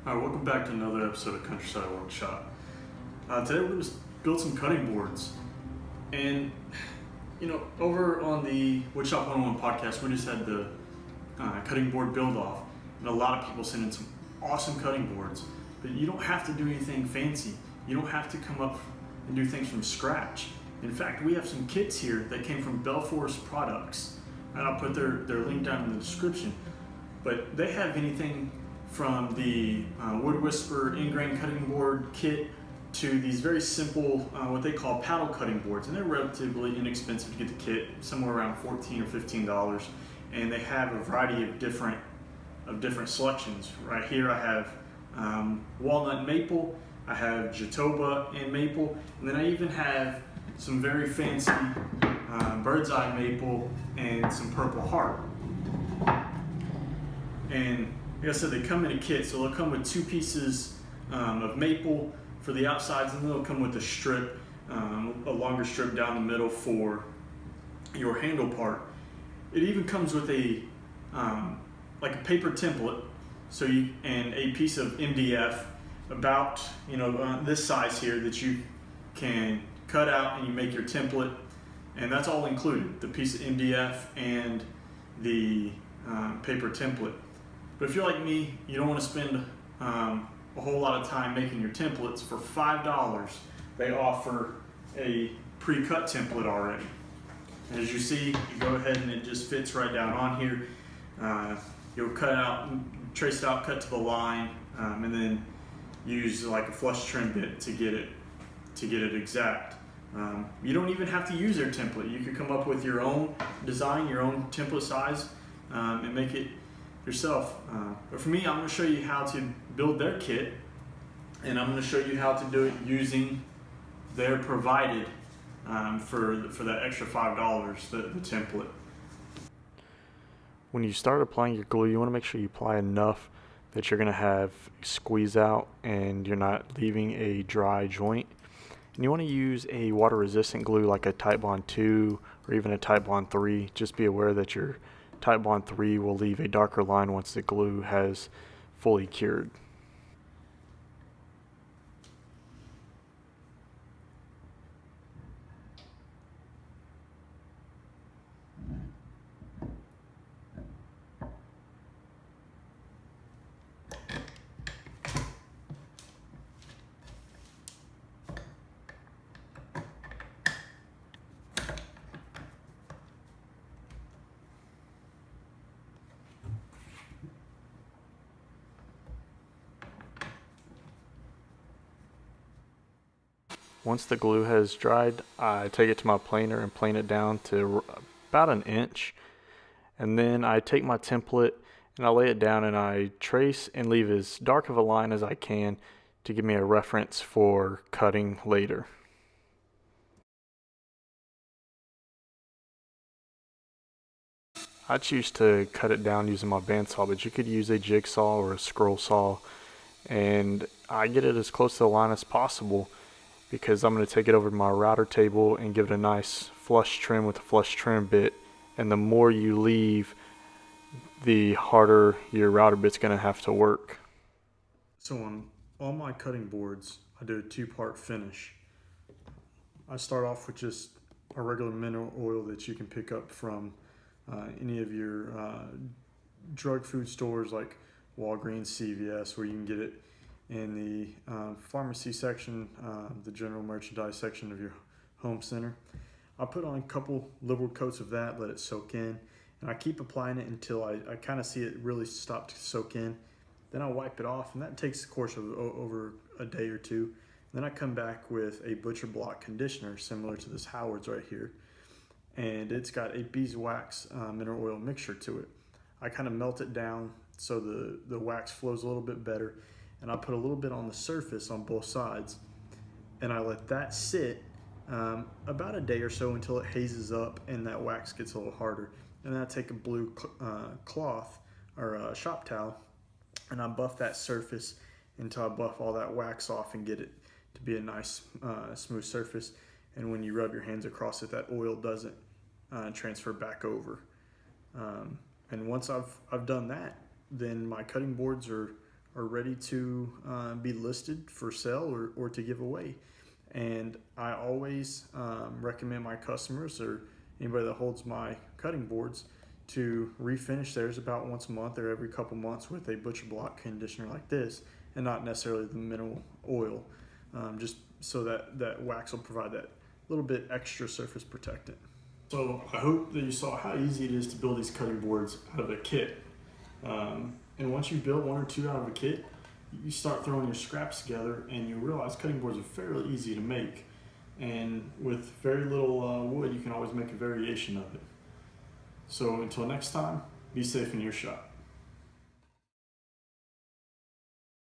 Hi, welcome back to another episode of Countryside Workshop. Today we're going to build some cutting boards. And, over on the Woodshop 101 podcast, we just had the cutting board build off. And a lot of people sent in some awesome cutting boards. But you don't have to do anything fancy. You don't have to come up and do things from scratch. In fact, we have some kits here that came from Bell Forest Products. And I'll put their link down in the description. But they have anything from the Wood Whisperer ingrain cutting board kit to these very simple, what they call paddle cutting boards, and they're relatively inexpensive to get the kit, somewhere around $14 or $15, and they have a variety of different selections. Right here, I have walnut and maple, I have Jatoba and maple, and then I even have some very fancy bird's eye maple and some purple heart. And like I said, they come in a kit, so they'll come with two pieces of maple for the outsides, and then they'll come with a strip, a longer strip down the middle for your handle part. It even comes with a like a paper template, and a piece of MDF about this size here that you can cut out and you make your template, and that's all included, the piece of MDF and the paper template. But if you're like me, you don't want to spend a whole lot of time making your templates. For $5, they offer a pre-cut template already. And as you see, you go ahead and it just fits right down on here. You'll cut out, trace it out, cut to the line, and then use like a flush trim bit to get it exact. You don't even have to use their template. You could come up with your own design, your own template size, and make it yourself. But for me, I'm going to show you how to build their kit, and I'm going to show you how to do it using their provided for that extra $5, the template. When you start applying your glue, you want to make sure you apply enough that you're going to have squeeze out and you're not leaving a dry joint. And you want to use a water resistant glue like a Titebond 2 or even a Titebond 3. Just be aware that your Titebond 3 will leave a darker line once the glue has fully cured. Once the glue has dried, I take it to my planer and plane it down to about an inch. And then I take my template and I lay it down and I trace and leave as dark of a line as I can to give me a reference for cutting later. I choose to cut it down using my bandsaw, but you could use a jigsaw or a scroll saw, and I get it as close to the line as possible because I'm going to take it over to my router table and give it a nice flush trim with a flush trim bit. And the more you leave, the harder your router bit's going to have to work. So on all my cutting boards, I do a two-part finish. I start off with just a regular mineral oil that you can pick up from any of your drug food stores like Walgreens, CVS, where you can get it in the pharmacy section, the general merchandise section of your home center. I put on a couple liberal coats of that, let it soak in, and I keep applying it until I kind of see it really stop to soak in. Then I wipe it off, and that takes the course of over a day or two. Then I come back with a Butcher Block conditioner similar to this Howard's right here, and it's got a beeswax mineral oil mixture to it. I kind of melt it down so the wax flows a little bit better, and I put a little bit on the surface on both sides, and I let that sit about a day or so until it hazes up and that wax gets a little harder. And then I take a blue cloth or a shop towel and I buff that surface until I buff all that wax off and get it to be a nice smooth surface. And when you rub your hands across it, that oil doesn't transfer back over. And once I've done that, then my cutting boards are are ready to be listed for sale or to give away. And I always recommend my customers or anybody that holds my cutting boards to refinish theirs about once a month or every couple months with a butcher block conditioner like this, and not necessarily the mineral oil, just so that wax will provide that little bit extra surface protectant. So I hope that you saw how easy it is to build these cutting boards out of a kit. And once you build one or two out of a kit, you start throwing your scraps together and you realize cutting boards are fairly easy to make. And with very little wood, you can always make a variation of it. So until next time, be safe in your shop.